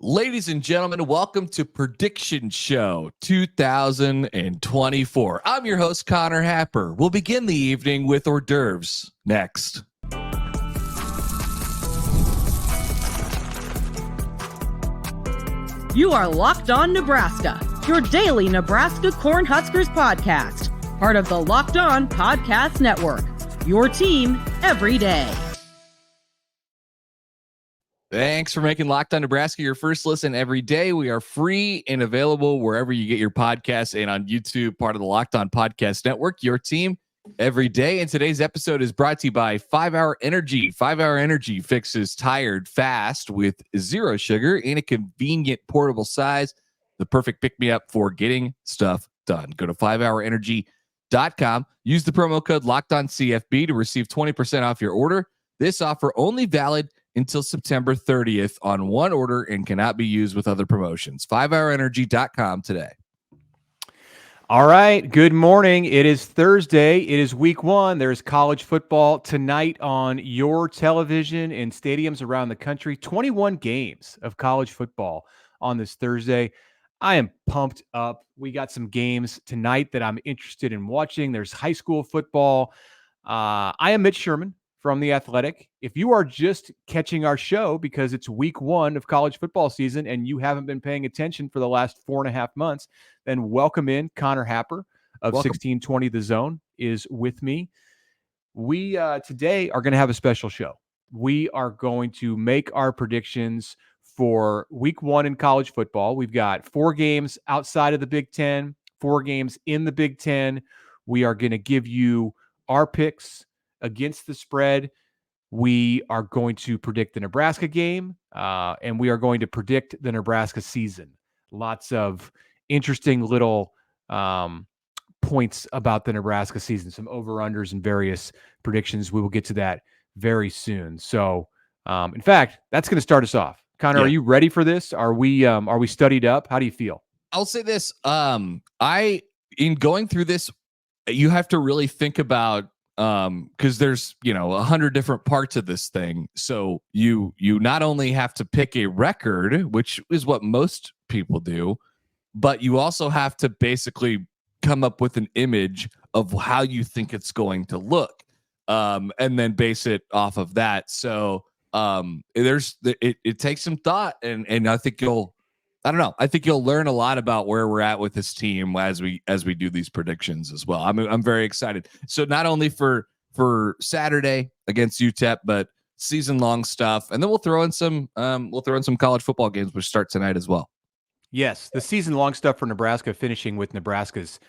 Ladies and gentlemen, welcome to Prediction Show 2024. I'm your host, Connor Happer. We'll begin the evening with hors d'oeuvres next. You are Locked On Nebraska, your daily Nebraska Cornhuskers podcast, part of the Locked On Podcast Network, your team every day. Thanks for making Locked On Nebraska your first listen every day. We are free and available wherever you get your podcasts and on YouTube, part of the Locked On Podcast Network, your team every day. And today's episode is brought to you by 5-Hour Energy. 5-Hour Energy fixes tired fast with zero sugar in a convenient portable size. The perfect pick-me-up for getting stuff done. Go to 5hourenergy.com. Use the promo code LOCKEDONCFB to receive 20% off your order. This offer only valid until September 30th on one order and cannot be used with other promotions. 5hourenergy.com today. All right. Good morning. It is Thursday. It is week one. There's college football tonight on your television in stadiums around the country. 21 games of college football on this Thursday. I am pumped up. We got some games tonight that I'm interested in watching. There's high school football. I am Mitch Sherman from The Athletic. If you are just catching our show because it's week one of college football season and you haven't been paying attention for the last 4.5 months, then welcome in. Connor Happer of 1620 The Zone is with me. We today are going to have a special show. We are going to make our predictions for week one in college football. We've got 4 games outside of the Big Ten, 4 games in the Big Ten. We are going to give you our picks against the spread. We are going to predict the Nebraska game, and we are going to predict the Nebraska season. Lots of interesting little points about the Nebraska season, some over-unders and various predictions. We will get to that very soon. So, in fact, that's going to start us off. Connor, Are you ready for this? Are we studied up? How do you feel? I'll say this. In going through this, you have to really think about because there's 100 different parts of this thing. So you not only have to pick a record, which is what most people do, but you also have to basically come up with an image of how you think it's going to look, and then base it off of that. So it takes some thought, and I think I think you'll learn a lot about where we're at with this team as we do these predictions as well. I'm very excited. So not only for Saturday against UTEP, but season long stuff, and then we'll throw in some college football games which start tonight as well. Yes, the season long stuff for Nebraska, finishing with Nebraska's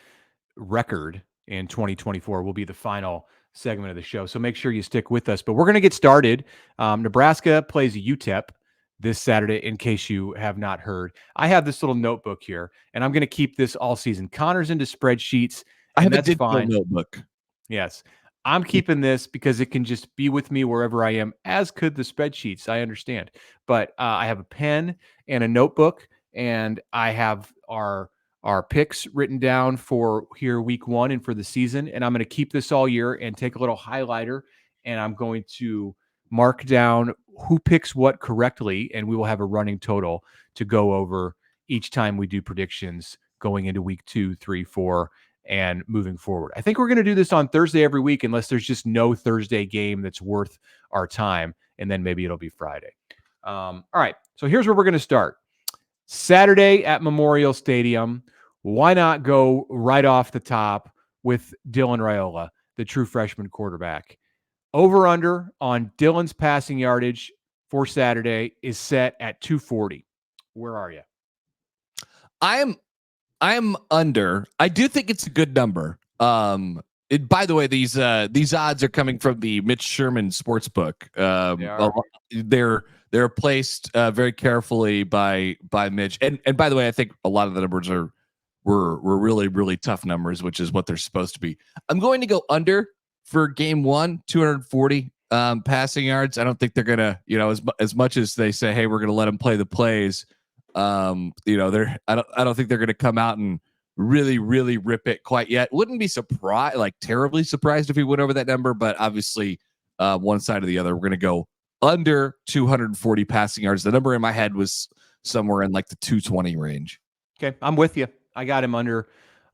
record in 2024, will be the final segment of the show. So make sure you stick with us. But we're going to get started. Nebraska plays UTEP this Saturday, in case you have not heard. I have this little notebook here, and I'm going to keep this all season. Connor's into spreadsheets. I have a digital notebook. Yes. I'm keeping this because it can just be with me wherever I am, as could the spreadsheets. I understand. But I have a pen and a notebook, and I have our picks written down for here week one and for the season. And I'm going to keep this all year and take a little highlighter, and I'm going to mark down who picks what correctly, and we will have a running total to go over each time we do predictions going into week 2, 3, 4, and moving forward. I think we're going to do this on Thursday every week, unless there's just no Thursday game that's worth our time, and then maybe it'll be Friday. All right, so here's where we're going to start. Saturday at Memorial Stadium. Why not go right off the top with Dylan Raiola, the true freshman quarterback? Over-under on Dylan's passing yardage for Saturday is set at 240. Where are you? I am under. I do think it's a good number. By the way, these odds are coming from the Mitch Sherman Sportsbook. They're placed very carefully by Mitch. And by the way, I think a lot of the numbers were really, really tough numbers, which is what they're supposed to be. I'm going to go under for game one, 240 passing yards. I don't think they're gonna, as much as they say, hey, we're gonna let them play the plays. I don't think they're gonna come out and really, really rip it quite yet. Wouldn't be surprised, terribly surprised if he went over that number, but obviously one side or the other. We're gonna go under 240 passing yards. The number in my head was somewhere in like the 220 range. Okay, I'm with you. I got him under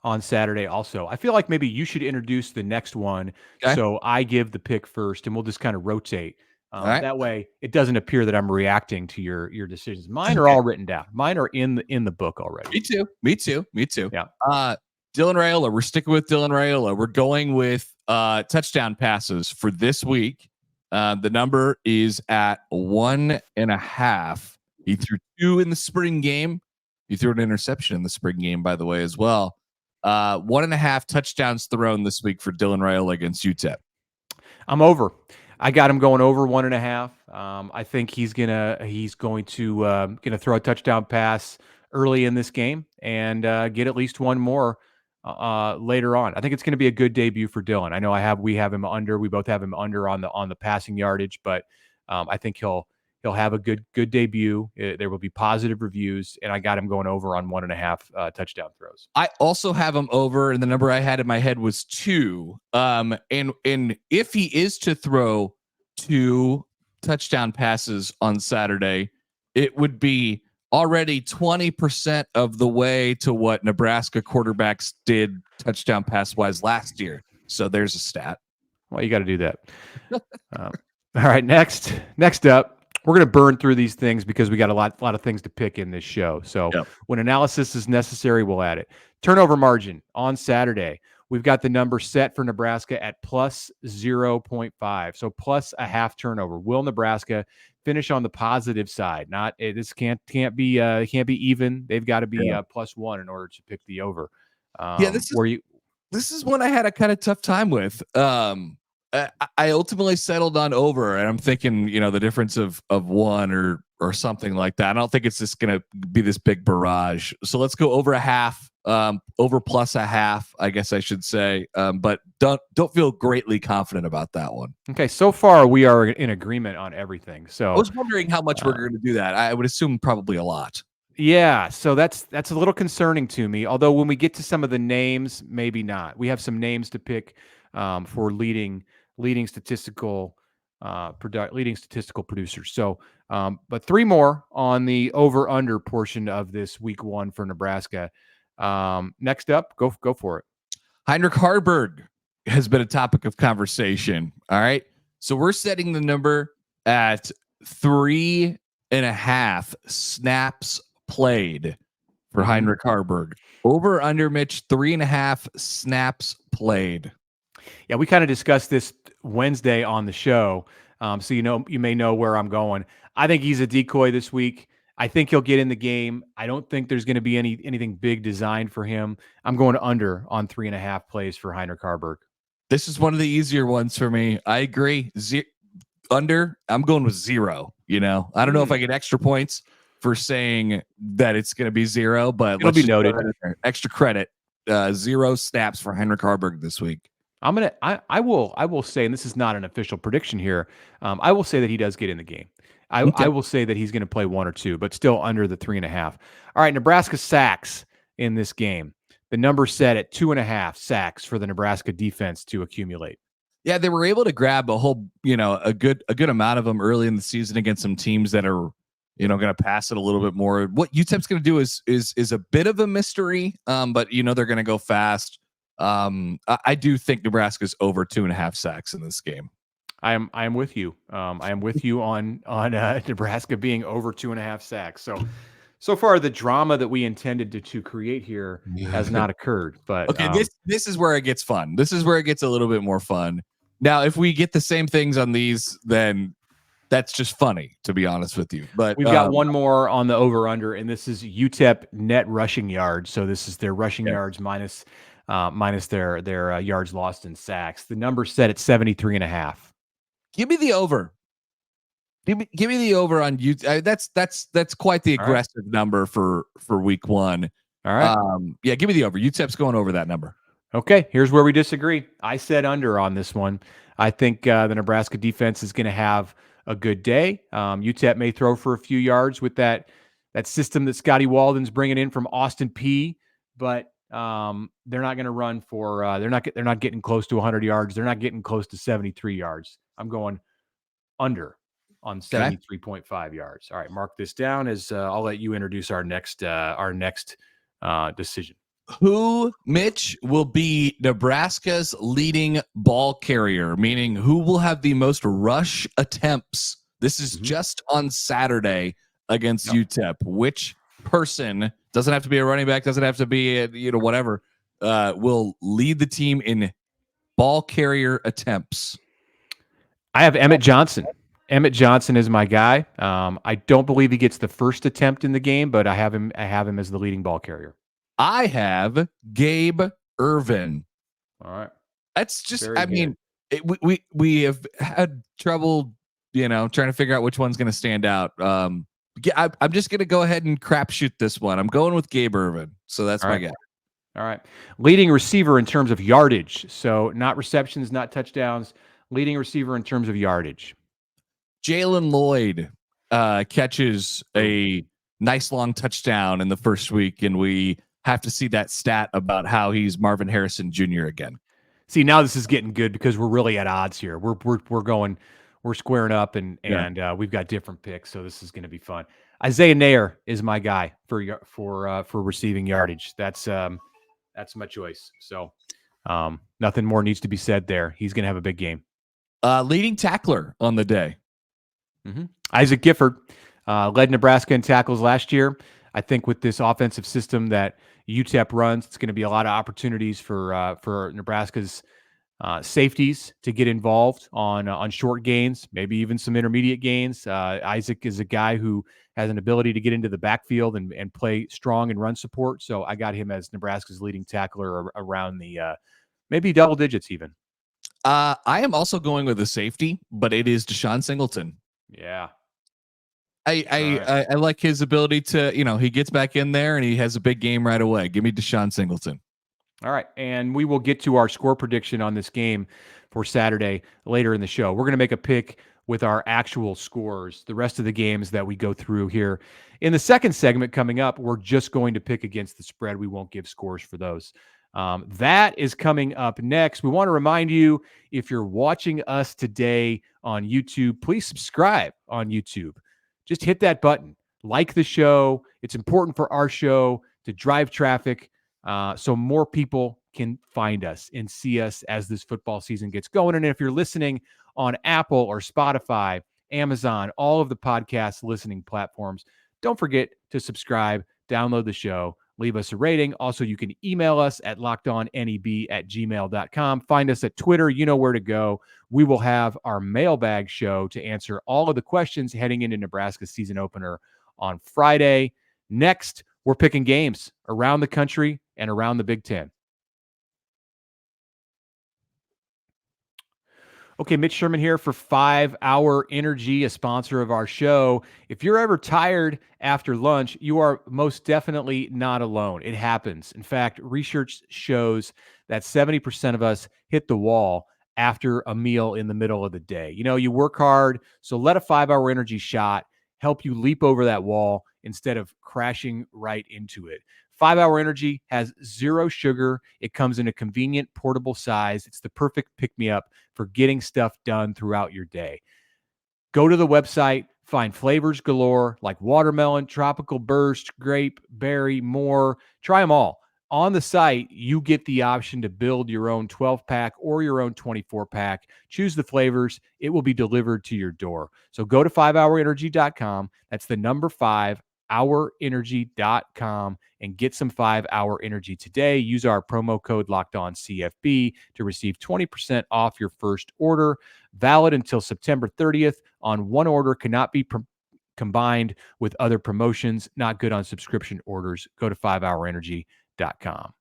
on Saturday also. I feel like maybe you should introduce the next one. Okay. So I give the pick first and we'll just kind of rotate. All right. That way it doesn't appear that I'm reacting to your decisions. Mine are all written down. Mine are in the book already. Me too. Yeah. Dylan Raiola, we're sticking with Dylan Raiola. We're going with touchdown passes for this week. The number is at 1.5. He threw 2 in the spring game. He threw an interception in the spring game, by the way, as well. 1.5 touchdowns thrown this week for Dylan Raiola against UTEP. I'm over. I got him going over 1.5. I think he's going to throw a touchdown pass early in this game and get at least one more later on. I think it's going to be a good debut for Dylan. I know we have him under. We both have him under on the passing yardage, but I think he'll have a good debut. There will be positive reviews, and I got him going over on 1.5 touchdown throws. I also have him over, and the number I had in my head was 2. And if he is to throw 2 touchdown passes on Saturday, it would be already 20% of the way to what Nebraska quarterbacks did touchdown pass wise last year. So there's a stat. Well, you got to do that. All right, next up. We're going to burn through these things because we got a lot of things to pick in this show. So when analysis is necessary, we'll add it. Turnover margin on Saturday. We've got the number set for Nebraska at plus 0.5. So plus a half turnover. Will Nebraska finish on the positive side? This can't be even. They've got to be +1 in order to pick the over. This is one I had a kind of tough time with. I ultimately settled on over, and I'm thinking, the difference of 1 or something like that. I don't think it's just going to be this big barrage. So let's go over a half, over plus a half, I guess I should say. But don't feel greatly confident about that one. Okay, so far we are in agreement on everything. So I was wondering how much we're going to do that. I would assume probably a lot. Yeah, so that's a little concerning to me. Although when we get to some of the names, maybe not. We have some names to pick for leading statistical producers. So, but 3 more on the over under portion of this week 1 for Nebraska. Next up, go for it. Heinrich Haarberg has been a topic of conversation. All right, so we're setting the number at 3.5 snaps played for Heinrich Haarberg. Over under, Mitch, 3.5 snaps played. Yeah, we kind of discussed this Wednesday on the show, so you may know where I'm going. I think he's a decoy this week. I think he'll get in the game. I don't think there's going to be anything big designed for him. I'm going under on 3.5 plays for Heinrich Haarberg. This is one of the easier ones for me. I agree. Under, I'm going with 0. I don't know if I get extra points for saying that it's going to be 0, but it'll be noted. Extra credit. 0 snaps for Heinrich Haarberg this week. I will say, and this is not an official prediction here, I will say that he does get in the game. I will say that he's going to play 1 or 2, but still under the 3.5. All right, Nebraska sacks in this game. The number set at 2.5 sacks for the Nebraska defense to accumulate. Yeah, they were able to grab a whole, a good amount of them early in the season against some teams that are, going to pass it a little bit more. What UTEP's going to do is a bit of a mystery, but they're going to go fast. I do think Nebraska's over 2.5 sacks in this game. I am with you. I am with you on Nebraska being over 2.5 sacks. So far, the drama that we intended to create here has not occurred. But okay, this is where it gets fun. This is where it gets a little bit more fun. Now, if we get the same things on these, then that's just funny, to be honest with you. But we've got one more on the over/under, and this is UTEP net rushing yards. So this is their rushing yards minus their yards lost in sacks. The number set at 73.5. Give me the over. Give me the over on UTEP. That's quite the aggressive number for week 1. All right. Give me the over. UTEP's going over that number. Okay, here's where we disagree. I said under on this one. I think the Nebraska defense is going to have a good day. UTEP may throw for a few yards with that system that Scotty Walden's bringing in from Austin Peay, but they're not going to run for. They're not getting close to 100 yards. They're not getting close to 73 yards. I'm going under. on 73.5 yards. All right, mark this down as I'll let you introduce our next decision. Who, Mitch, will be Nebraska's leading ball carrier, meaning who will have the most rush attempts? This is just on Saturday against UTEP. Which person, doesn't have to be a running back, doesn't have to be whatever, will lead the team in ball carrier attempts? I have Emmett Johnson. Emmett Johnson is my guy. I don't believe he gets the first attempt in the game, but I have him as the leading ball carrier. I have Gabe Ervin. All right. That's just, we have had trouble, trying to figure out which one's going to stand out. I'm just going to go ahead and crapshoot this one. I'm going with Gabe Ervin. So that's my guy. All right. Leading receiver in terms of yardage. So not receptions, not touchdowns. Leading receiver in terms of yardage. Jalen Lloyd catches a nice long touchdown in the first week, and we have to see that stat about how he's Marvin Harrison Jr. again. See, now this is getting good because we're really at odds here. We're squaring up, and we've got different picks, so this is going to be fun. Isaiah Nair is my guy for receiving yardage. That's my choice. So nothing more needs to be said there. He's going to have a big game. Leading tackler on the day. Isaac Gifford led Nebraska in tackles last year. I think with this offensive system that UTEP runs, it's going to be a lot of opportunities for Nebraska's safeties to get involved on short gains, maybe even some intermediate gains. Isaac is a guy who has an ability to get into the backfield and play strong and run support. So I got him as Nebraska's leading tackler around the maybe double digits even. I am also going with a safety, but it is Deshaun Singleton. Yeah. I like his ability to, he gets back in there and he has a big game right away. Give me Deshaun Singleton. All right. And we will get to our score prediction on this game for Saturday later in the show. We're going to make a pick with our actual scores, the rest of the games that we go through here. In the second segment coming up, we're just going to pick against the spread. We won't give scores for those. That is coming up next. We want to remind you, if you're watching us today on YouTube, please subscribe on YouTube. Just hit that button, like the show. It's important for our show to drive traffic so more people can find us and see us as this football season gets going. And if you're listening on Apple or Spotify, Amazon, all of the podcast listening platforms, don't forget to subscribe, download the show, leave us a rating. Also, you can email us at lockedonneb@gmail.com. Find us at Twitter. You know where to go. We will have our mailbag show to answer all of the questions heading into Nebraska's season opener on Friday. Next, we're picking games around the country and around the Big Ten. Okay, Mitch Sherman here for 5 Hour Energy, a sponsor of our show. If you're ever tired after lunch, you are most definitely not alone. It happens. In fact, research shows that 70% of us hit the wall after a meal in the middle of the day. You work hard, so let a 5 Hour Energy shot help you leap over that wall instead of crashing right into it. 5 Hour Energy has 0 sugar. It comes in a convenient portable size. It's the perfect pick-me-up for getting stuff done throughout your day. Go to the website, find flavors galore like watermelon, tropical burst, grape, berry, more. Try them all. On the site, you get the option to build your own 12-pack or your own 24-pack. Choose the flavors. It will be delivered to your door. So go to 5hourenergy.com. That's the number 5, hourenergy.com, and get some 5 Hour Energy today. Use our promo code LOCKEDONCFB to receive 20% off your first order. Valid until September 30th. On one order, cannot be combined with other promotions. Not good on subscription orders. Go to 5hourenergy.com.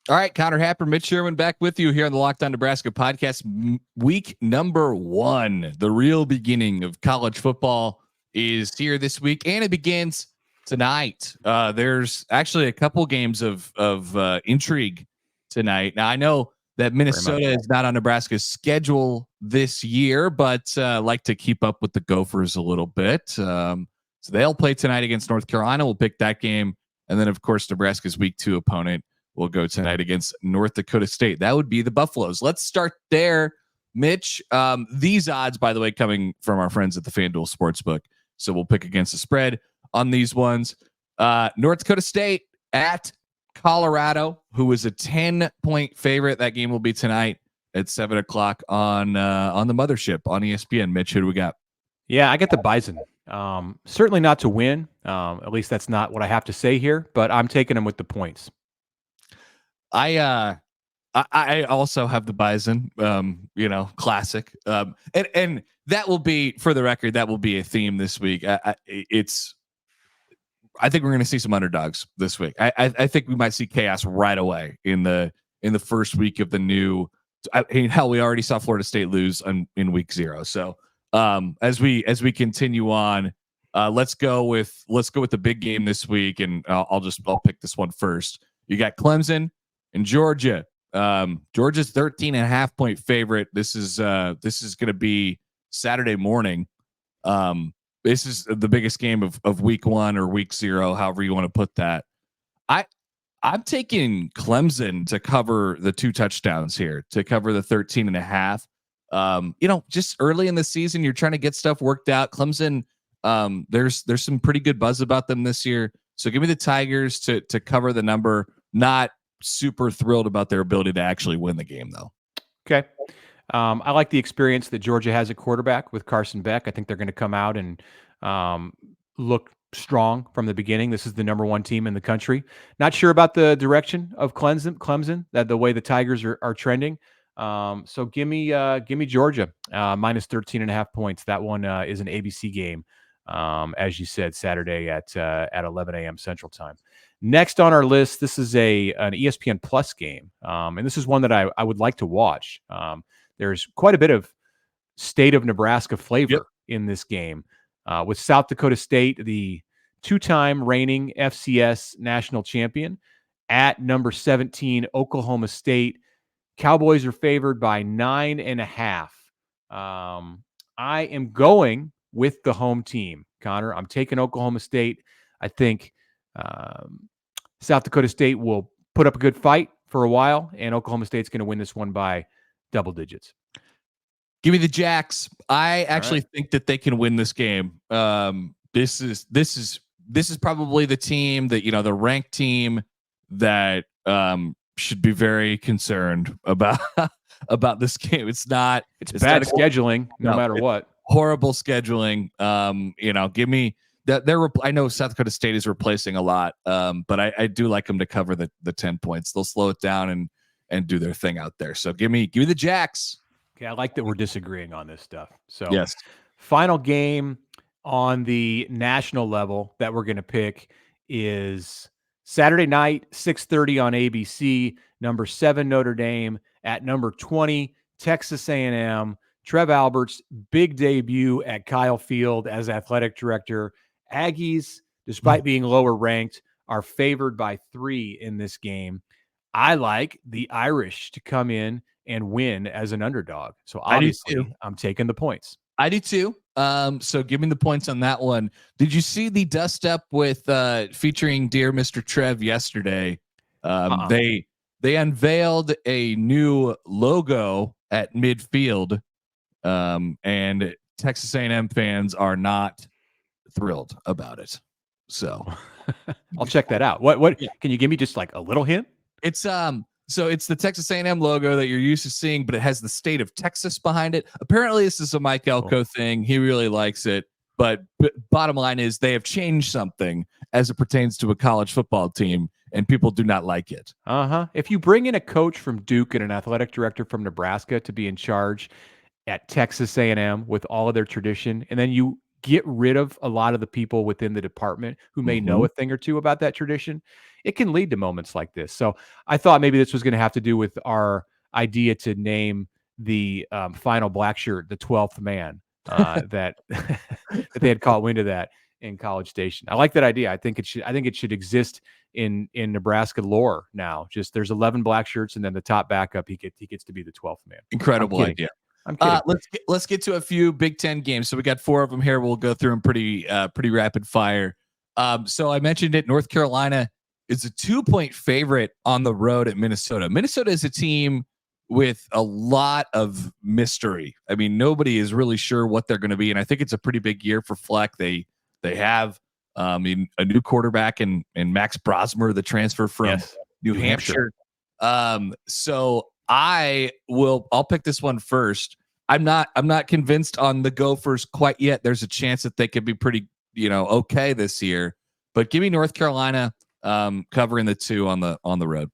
All right, Connor Happer, Mitch Sherman back with you here on the Locked On Nebraska podcast. Week number 1, the real beginning of college football, is here this week, and it begins tonight. There's actually a couple games of intrigue tonight. Now, I know that Minnesota is not on Nebraska's schedule this year, but like to keep up with the Gophers a little bit. So they'll play tonight against North Carolina. We'll pick that game. And then, of course, Nebraska's week 2 opponent will go tonight against North Dakota State. That would be the Buffaloes. Let's start there, Mitch. These odds, by the way, coming from our friends at the FanDuel Sportsbook. So we'll pick against the spread on these ones. North Dakota State at Colorado, who is a 10-point favorite. That game will be tonight at 7:00 on the mothership on ESPN. Mitch, who do we got? Yeah, I get the Bison. Certainly not to win. At least that's not what I have to say here, but I'm taking them with the points. I also have the Bison, classic. And that will be, for the record, that will be a theme this week. I think we're going to see some underdogs this week. I think we might see chaos right away in the first week of the new. Hell, we already saw Florida State lose in week 0. So as we continue on, let's go with the big game this week, and I'll pick this one first. You got Clemson and Georgia. Georgia's 13.5-point favorite. This is going to be Saturday morning. This is the biggest game of week 1 or week 0, however you want to put that. I'm taking Clemson to cover the 2 touchdowns here, to cover the 13.5. Just early in the season, you're trying to get stuff worked out. Clemson, there's some pretty good buzz about them this year. So give me the Tigers to cover the number. Not super thrilled about their ability to actually win the game, though. Okay. I like the experience that Georgia has at quarterback with Carson Beck. I think they're going to come out and look strong from the beginning. This is the number 1 team in the country. Not sure about the direction of Clemson, that the way the Tigers are trending. So give me Georgia minus 13.5 points. That one is an ABC game, as you said, Saturday at 11 a.m. Central Time. Next on our list, this is an ESPN Plus game, and this is one that I would like to watch. There's quite a bit of state of Nebraska flavor in this game, with South Dakota State, the 2-time reigning FCS national champion, at number 17 Oklahoma State. Cowboys are favored by 9.5. I am going with the home team, Connor. I'm taking Oklahoma State. I think South Dakota State will put up a good fight for a while, and Oklahoma State's going to win this one by double digits. Give me the Jacks. I actually think that they can win this game. This is probably the team that, the ranked team that should be very concerned about this game. It's bad scheduling, no matter what. Horrible scheduling. Give me that. I know South Dakota State is replacing a lot, but I do like them to cover the 10 points. They'll slow it down and do their thing out there. So give me the Jacks. Okay, I like that we're disagreeing on this stuff. So yes, final game on the national level that we're going to pick is Saturday night, 6:30 on ABC. Number 7 Notre Dame at number 20 Texas A&M. Trev Albert's big debut at Kyle Field as athletic director. Aggies, despite being lower ranked, are favored by 3 in this game. I like the Irish to come in and win as an underdog. So obviously I'm taking the points. I do too. So give me the points on that one. Did you see the dust up with featuring Dear Mr. Trev yesterday? They unveiled a new logo at midfield, and Texas A&M fans are not thrilled about it. So I'll check that out. What can you give me just like a little hint? It's so it's the Texas A&M logo that you're used to seeing, but it has the state of Texas behind it. Apparently, this is a Mike Elko thing. He really likes it. But bottom line is they have changed something as it pertains to a college football team, and people do not like it. If you bring in a coach from Duke and an athletic director from Nebraska to be in charge at Texas A&M with all of their tradition, and then you get rid of a lot of the people within the department who may know a thing or two about that tradition, it can lead to moments like this. So I thought maybe this was going to have to do with our idea to name the final black shirt the 12th man, that they had caught wind of that in College Station. I like that idea. I think it should exist in Nebraska lore now. Just there's 11 black shirts, and then the top backup he gets to be the 12th man. Incredible idea. I'm kidding. Let's get to a few Big Ten games. So we got 4 of them here. We'll go through them pretty rapid fire. So I mentioned it. North Carolina is a 2-point favorite on the road at Minnesota. Minnesota is a team with a lot of mystery. I mean, nobody is really sure what they're going to be, and I think it's a pretty big year for Fleck. They have a new quarterback in Max Brosmer, the transfer from New Hampshire. So I'll pick this one first. I'm not convinced on the Gophers quite yet. There's a chance that they could be pretty, okay this year, but give me North Carolina covering the 2 on the road.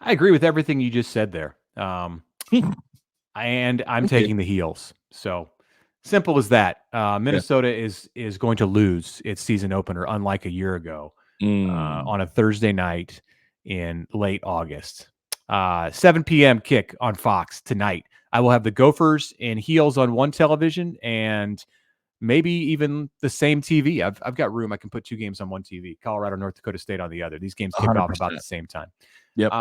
I agree with everything you just said there. And I'm taking the Heels. So simple as that. Minnesota is going to lose its season opener, unlike a year ago, on a Thursday night in late August. 7 p.m. kick on Fox tonight. I will have the Gophers and Heels on one television and maybe even the same TV. I've got room. I can put 2 games on one TV. Colorado, North Dakota State on the other. These games kick 100%. Off about the same time. Yep.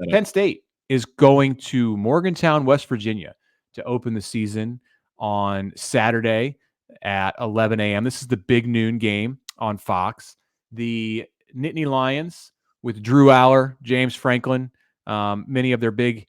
Penn State is going to Morgantown, West Virginia to open the season on Saturday at 11 a.m. This is the big noon game on Fox. The Nittany Lions with Drew Aller, James Franklin, many of their big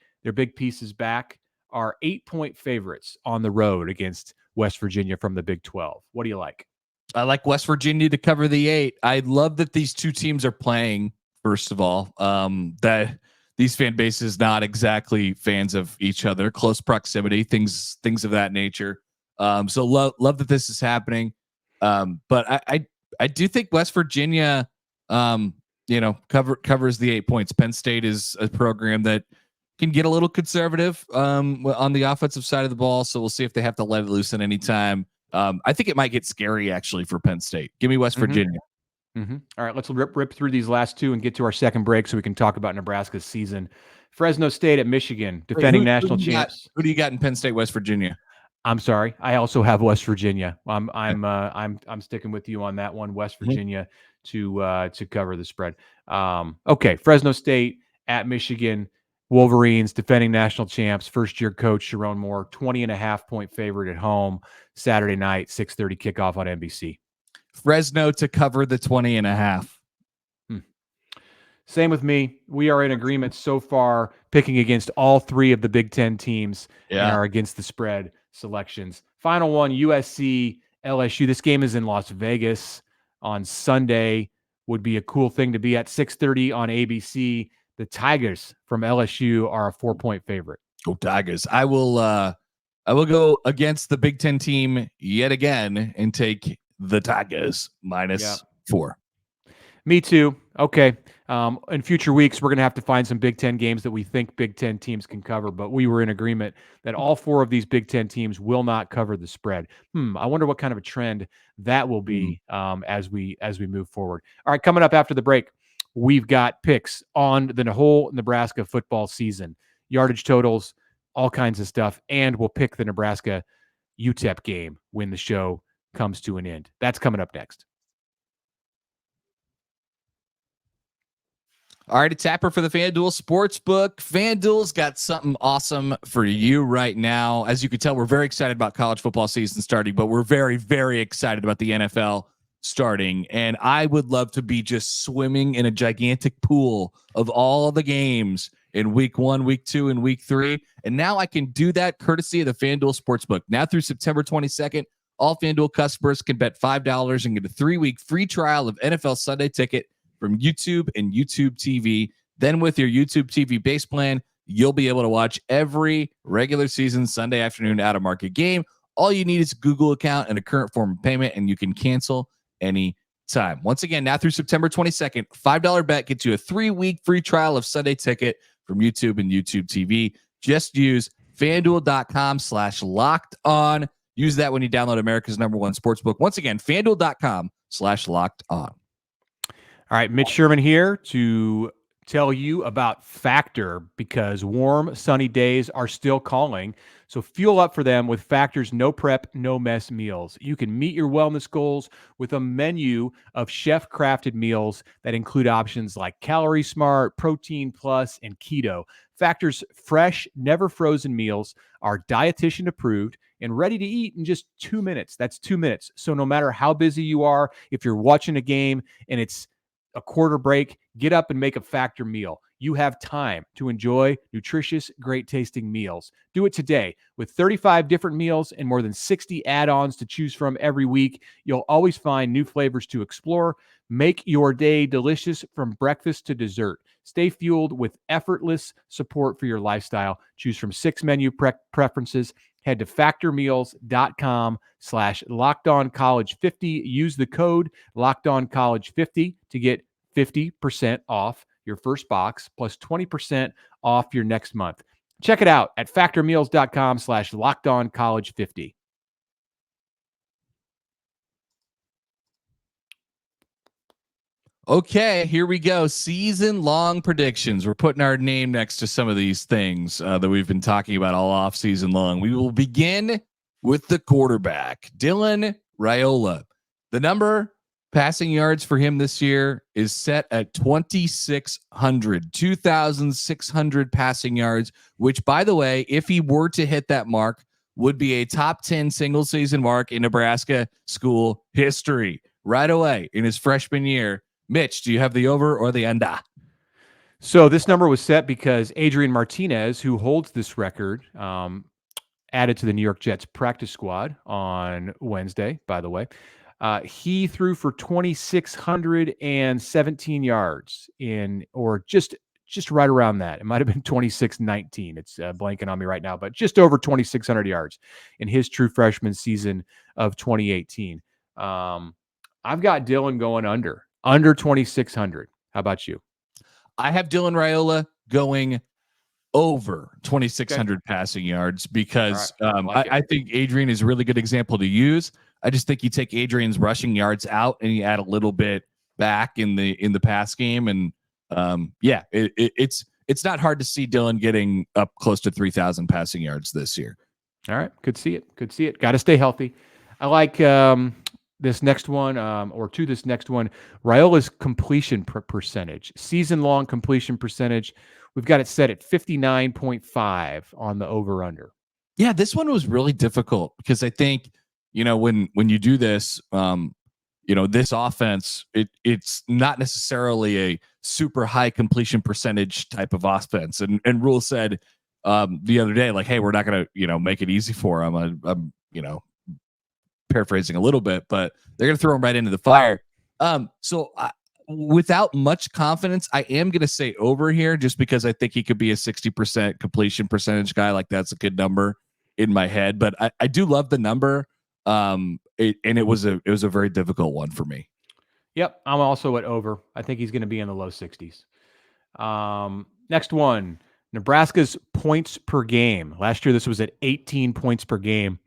pieces back, are 8-point favorites on the road against West Virginia from the Big 12. What do you like? I like West Virginia to cover the 8. I love that these 2 teams are playing, first of all. That these fan bases not exactly fans of each other, close proximity, things of that nature. So love that this is happening. But I do think West Virginia covers the 8 points. Penn State is a program that can get a little conservative on the offensive side of the ball. So we'll see if they have to let it loose at any time. I think it might get scary actually for Penn State. Give me West Virginia. Mm-hmm. All right, let's rip through these last 2 and get to our second break so we can talk about Nebraska's season. Fresno State at Michigan, defending national champs. Who do you got in Penn State, West Virginia? I'm sorry, I also have West Virginia. I'm sticking with you on that one. West Virginia to cover the spread. Okay, Fresno State at Michigan. Wolverines, defending national champs, first-year coach Sharon Moore, 20.5-point favorite at home, Saturday night, 6:30 kickoff on NBC. Fresno to cover the 20.5. Same with me. We are in agreement so far, picking against all 3 of the Big Ten teams and are against the spread selections. Final one, USC-LSU. This game is in Las Vegas on Sunday. Would be a cool thing to be at 6:30 on ABC. The Tigers from LSU are a 4-point favorite. Go Tigers. I will go against the Big Ten team yet again and take the Tigers -4. Me too. Okay. In future weeks, we're going to have to find some Big Ten games that we think Big Ten teams can cover, but we were in agreement that all 4 of these Big Ten teams will not cover the spread. I wonder what kind of a trend that will be as we move forward. All right, coming up after the break, we've got picks on the whole Nebraska football season, yardage totals, all kinds of stuff, and we'll pick the Nebraska UTEP game when the show comes to an end. That's coming up next. All right, a tapper for the FanDuel Sportsbook. FanDuel's got something awesome for you right now. As you can tell, we're very excited about college football season starting, but we're very, very excited about the NFL starting. And I would love to be just swimming in a gigantic pool of all the games in week 1, week 2, and week 3. And now I can do that courtesy of the FanDuel Sportsbook. Now through September 22nd, all FanDuel customers can bet $5 and get a 3-week free trial of NFL Sunday Ticket from YouTube and YouTube TV. Then with your YouTube TV base plan, you'll be able to watch every regular season Sunday afternoon out-of-market game. All you need is a Google account and a current form of payment, and you can cancel any time. Once again, now through September 22nd, $5 bet gets you a 3-week free trial of Sunday Ticket from YouTube and YouTube TV. Just use FanDuel.com/locked-on. Use that when you download America's #1 sportsbook. Once again, FanDuel.com/locked-on. All right, Mitch Sherman here to tell you about Factor, because warm, sunny days are still calling. So fuel up for them with Factor's no prep, no mess meals. You can meet your wellness goals with a menu of chef-crafted meals that include options like Calorie Smart, Protein Plus, and Keto. Factor's fresh, never frozen meals are dietitian approved and ready to eat in just 2 minutes. That's 2 minutes. So no matter how busy you are, if you're watching a game and it's a quarter break, get up and make a Factor meal. You have time to enjoy nutritious, great tasting meals. Do it today. With 35 different meals and more than 60 add-ons to choose from every week, you'll always find new flavors to explore. Make your day delicious from breakfast to dessert. Stay fueled with effortless support for your lifestyle. Choose from 6 menu preferences. Head to factormeals.com/LockedOnCollege50. Use the code LockedOnCollege50 to get 50% off your first box plus 20% off your next month. Check it out at factormeals.com/LockedOnCollege50. Okay, here we go. Season-long predictions. We're putting our name next to some of these things that we've been talking about all off season long. We will begin with the quarterback, Dylan Raiola. The number passing yards for him this year is set at 2,600 passing yards, which, by the way, if he were to hit that mark, would be a top 10 single season mark in Nebraska school history right away in his freshman year. Mitch, do you have the over or the under? So this number was set because Adrian Martinez, who holds this record, added to the New York Jets practice squad on Wednesday, by the way. He threw for 2,617 yards or just right around that. It might have been 2,619. It's blanking on me right now, but just over 2,600 yards in his true freshman season of 2018. I've got Dylan going under 2,600. How about you? I have Dylan Raiola going over 2,600 passing yards because right. I think Adrian is a really good example to use. I just think you take Adrian's rushing yards out and you add a little bit back in the pass game, and it's not hard to see Dylan getting up close to 3,000 passing yards this year. All right, could see it. Got to stay healthy. I like this next one, this next one, Raiola's completion percentage, season-long completion percentage. We've got it set at 59.5 on the over-under. Yeah, this one was really difficult because I think, when you do this, this offense, it's not necessarily a super high completion percentage type of offense. And Rhule said the other day, like, hey, we're not going to, make it easy for him. I'm paraphrasing a little bit, but they're going to throw him right into the fire. Without much confidence, I am going to say over here just because I think he could be a 60% completion percentage guy. Like, that's a good number in my head, but I do love the number. It was a very difficult one for me. Yep. I'm also at over. I think he's going to be in the low 60s. Next one, Nebraska's points per game. Last year, this was at 18 points per game.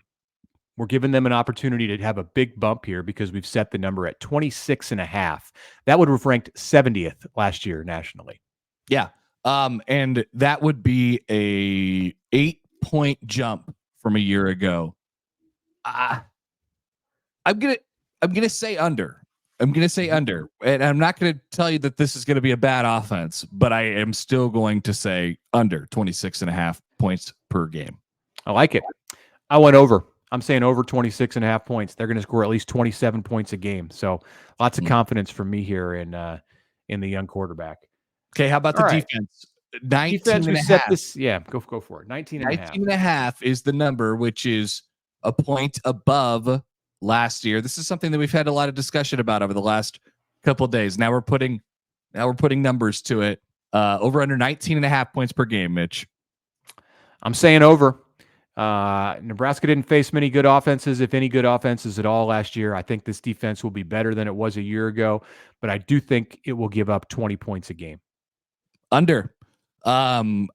We're giving them an opportunity to have a big bump here because we've set the number at 26.5. That would have ranked 70th last year nationally. Yeah. And that would be a 8-point jump from a year ago. I'm gonna say under. I'm gonna say under, and I'm not gonna tell you that this is gonna be a bad offense, but I am still going to say under 26.5 points per game. I like it. I went over. I'm saying over 26.5 points. They're going to score at least 27 points a game. So lots of confidence from me here in the young quarterback. Okay, how about the defense? 19 and a half. Go for it. 19 and a half is the number, which is a point above last year. This is something that we've had a lot of discussion about over the last couple of days. Now we're putting numbers to it. Over under 19 and a half points per game, Mitch. I'm saying over. Nebraska didn't face many good offenses, if any good offenses at all last year. I think this defense will be better than it was a year ago, but I do think it will give up 20 points a game. Under. I'm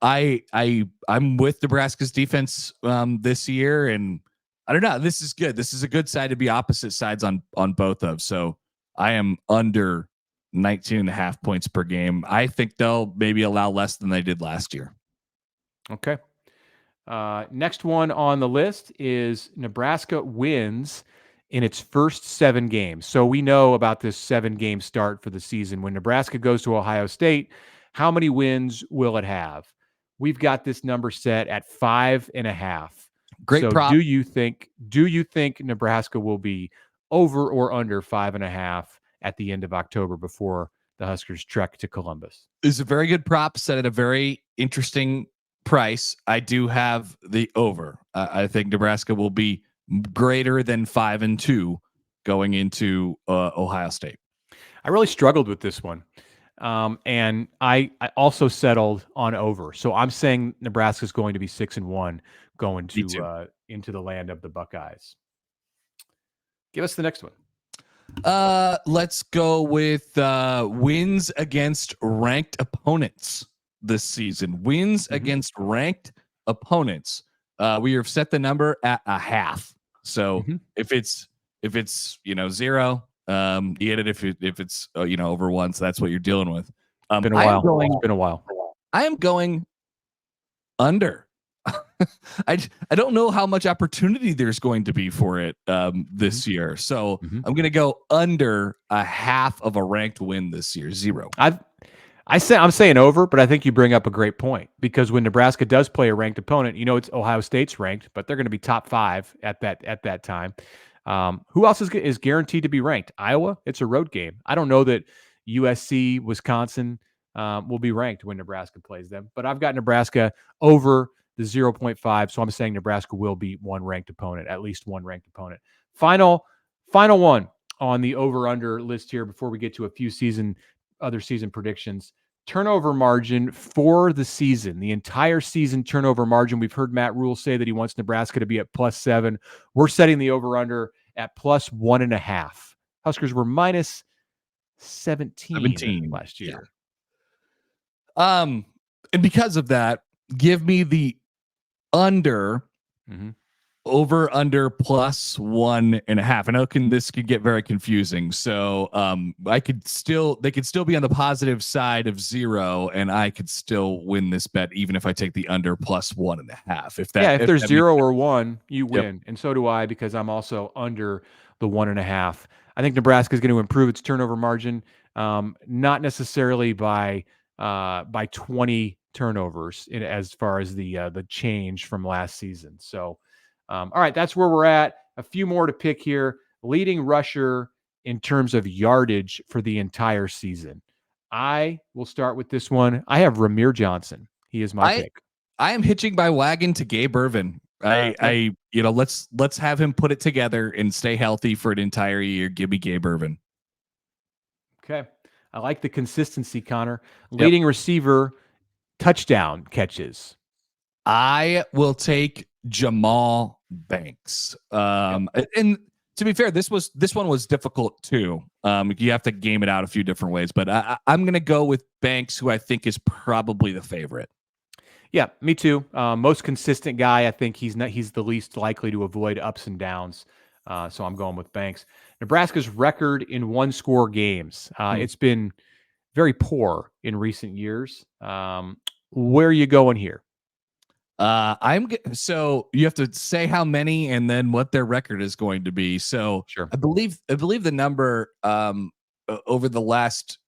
with Nebraska's defense this year, and I don't know. This is good. This is a good side to be opposite sides on both of. So I am under 19 and a half points per game. I think they'll maybe allow less than they did last year. Okay. Next one on the list is Nebraska wins in its first 7 games. So we know about this 7-game start for the season. When Nebraska goes to Ohio State, how many wins will it have? We've got this number set at 5.5. Great prop. Do you think Nebraska will be over or under 5.5 at the end of October before the Huskers trek to Columbus. It's a very good prop, set at a very interesting price. I do have the over. I think Nebraska will be greater than 5-2 going into Ohio State. I really struggled with this one. And I also settled on over. So I'm saying Nebraska is going to be 6-1 going to into the land of the Buckeyes. Give us the next one. Let's go with wins against ranked opponents this season. Wins against ranked opponents. We have set the number at 1/2. So if it's 0, you get it. If it's over 1, so that's what you're dealing with. It's been a while. I am going under. I don't know how much opportunity there's going to be for it this year. So I'm going to go under 1/2 of a ranked win this year. 0. I'm saying over, but I think you bring up a great point, because when Nebraska does play a ranked opponent, it's Ohio State's ranked, but they're going to be top 5 at that time. Who else is guaranteed to be ranked? Iowa. It's a road game. I don't know that USC, Wisconsin will be ranked when Nebraska plays them, but I've got Nebraska over the 0.5. So I'm saying Nebraska will beat one ranked opponent, at least one ranked opponent. Final one on the over-under list here before we get to a few other season predictions. Turnover margin for the season, the entire season turnover margin. We've heard Matt Rhule say that he wants Nebraska to be at +7. We're setting the over-under at +1.5. Huskers were minus 17 last year. Yeah. And because of that, give me the under over under +1.5. I know this could get very confusing. So they could still be on the positive side of 0, and I could still win this bet even if I take the under +1.5. If there's 0 or 1, you win. And so do I, because I'm also under the 1.5. I think Nebraska is going to improve its turnover margin, not necessarily by 20 turnovers as far as the change from last season. So, all right, that's where we're at. A few more to pick here. Leading rusher in terms of yardage for the entire season. I will start with this one. I have Ramir Johnson. He is my pick. I am hitching my wagon to Gabe Ervin. Let's have him put it together and stay healthy for an entire year. Give me Gabe Ervin. Okay. I like the consistency, Connor. Leading receiver touchdown catches. I will take Jamal Banks. And to be fair, this one was difficult too. You have to game it out a few different ways, but I'm going to go with Banks, who I think is probably the favorite. Yeah, me too. Most consistent guy. I think he's the least likely to avoid ups and downs. So I'm going with Banks. Nebraska's record in one-score games. It's been very poor in recent years. Where are you going here? So you have to say how many and then what their record is going to be. So sure. I believe the number over the last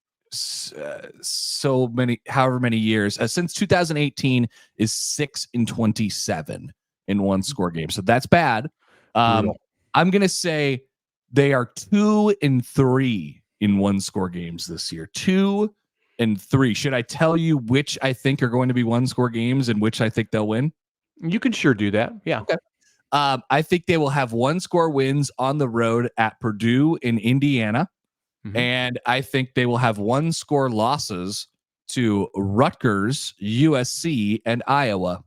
however many years since 2018 is 6-27 in one-score games. So that's bad. I'm going to say they are 2-3 in one-score games this year. 2-3. Should I tell you which I think are going to be one-score games and which I think they'll win? You can sure do that. Yeah. Okay. I think they will have one-score wins on the road at Purdue in Indiana. And I think they will have one-score losses to Rutgers, USC, and Iowa.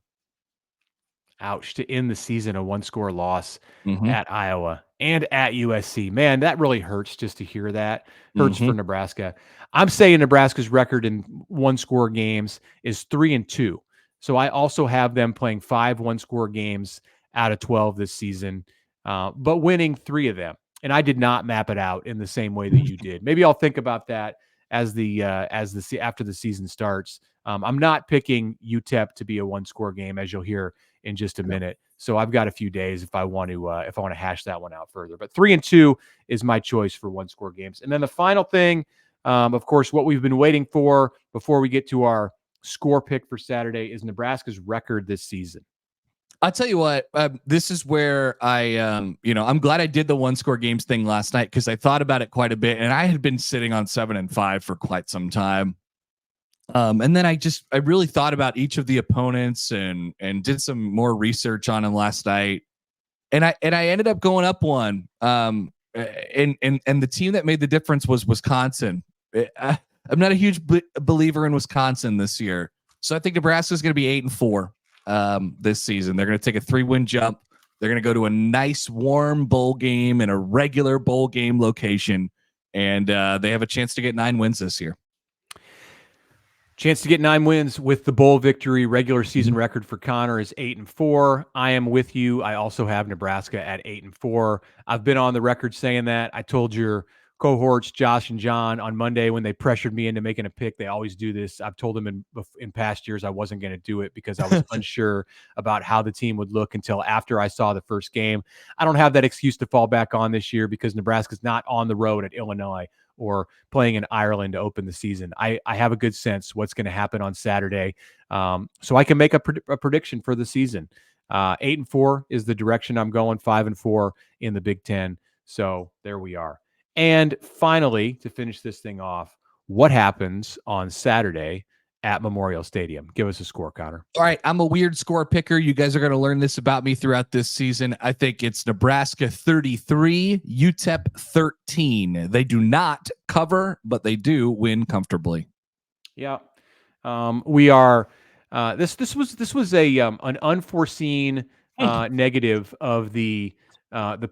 Ouch. To end the season, a one-score loss at Iowa and at USC. Man, that really hurts just to hear that. Hurts for Nebraska. I'm saying Nebraska's record in one-score games is 3-2. So I also have them playing 5 one-score games out of 12 this season, but winning 3 of them. And I did not map it out in the same way that you did. Maybe I'll think about that after the season starts. I'm not picking UTEP to be a one-score game, as you'll hear in just a minute. So I've got a few days if I want to hash that one out further. But 3-2 is my choice for one-score games. And then the final thing, of course, what we've been waiting for before we get to our score pick for Saturday is Nebraska's record this season. I'll tell you what, this is where I'm glad I did the 1-score games thing last night because I thought about it quite a bit, and I had been sitting on 7-5 for quite some time. And then I really thought about each of the opponents and did some more research on them last night, and I ended up going up one. And the team that made the difference was Wisconsin. I'm not a huge believer in Wisconsin this year, so I think Nebraska is going to be 8-4 this season. They're going to take a 3-win jump. They're going to go to a nice warm bowl game in a regular bowl game location, and they have a chance to get 9 wins this year. Chance to get 9 wins with the bowl victory. Regular season record for Connor is 8-4. I am with you. I also have Nebraska at 8-4. I've been on the record saying that. I told your cohorts, Josh and John, on Monday when they pressured me into making a pick. They always do this. I've told them in past years I wasn't going to do it because I was unsure about how the team would look until after I saw the first game. I don't have that excuse to fall back on this year because Nebraska's not on the road at Illinois or playing in Ireland to open the season. I have a good sense what's going to happen on Saturday. So I can make a prediction for the season. 8-4 is the direction I'm going, 5-4 in the Big Ten. So there we are. And finally, to finish this thing off, what happens on Saturday at Memorial Stadium? Give us a score, Connor. All right. I'm a weird score picker. You guys are going to learn this about me throughout this season. I think it's Nebraska 33, UTEP 13. They do not cover, but they do win comfortably. Yeah. We are, this was an unforeseen negative of the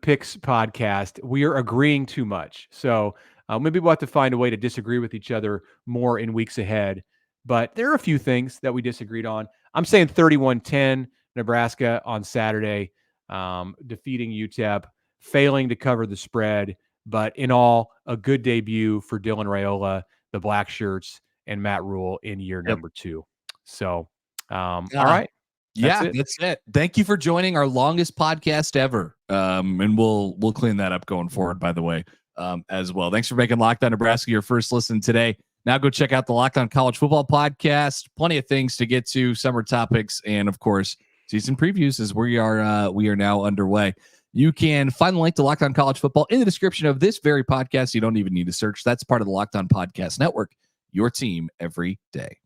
Picks podcast. We are agreeing too much. So maybe we'll have to find a way to disagree with each other more in weeks ahead. But there are a few things that we disagreed on. I'm saying 31-10 Nebraska on Saturday, defeating UTEP, failing to cover the spread. But in all, a good debut for Dylan Raiola, the Black Shirts, and Matt Rhule in year number 2. So, all right. That's it. Thank you for joining our longest podcast ever. And we'll clean that up going forward, by the way, as well. Thanks for making Locked On Nebraska your first listen today. Now go check out the Locked On College Football podcast. Plenty of things to get to, summer topics, and of course, season previews as we are now underway. You can find the link to Locked On College Football in the description of this very podcast. You don't even need to search. That's part of the Locked On Podcast Network, your team every day.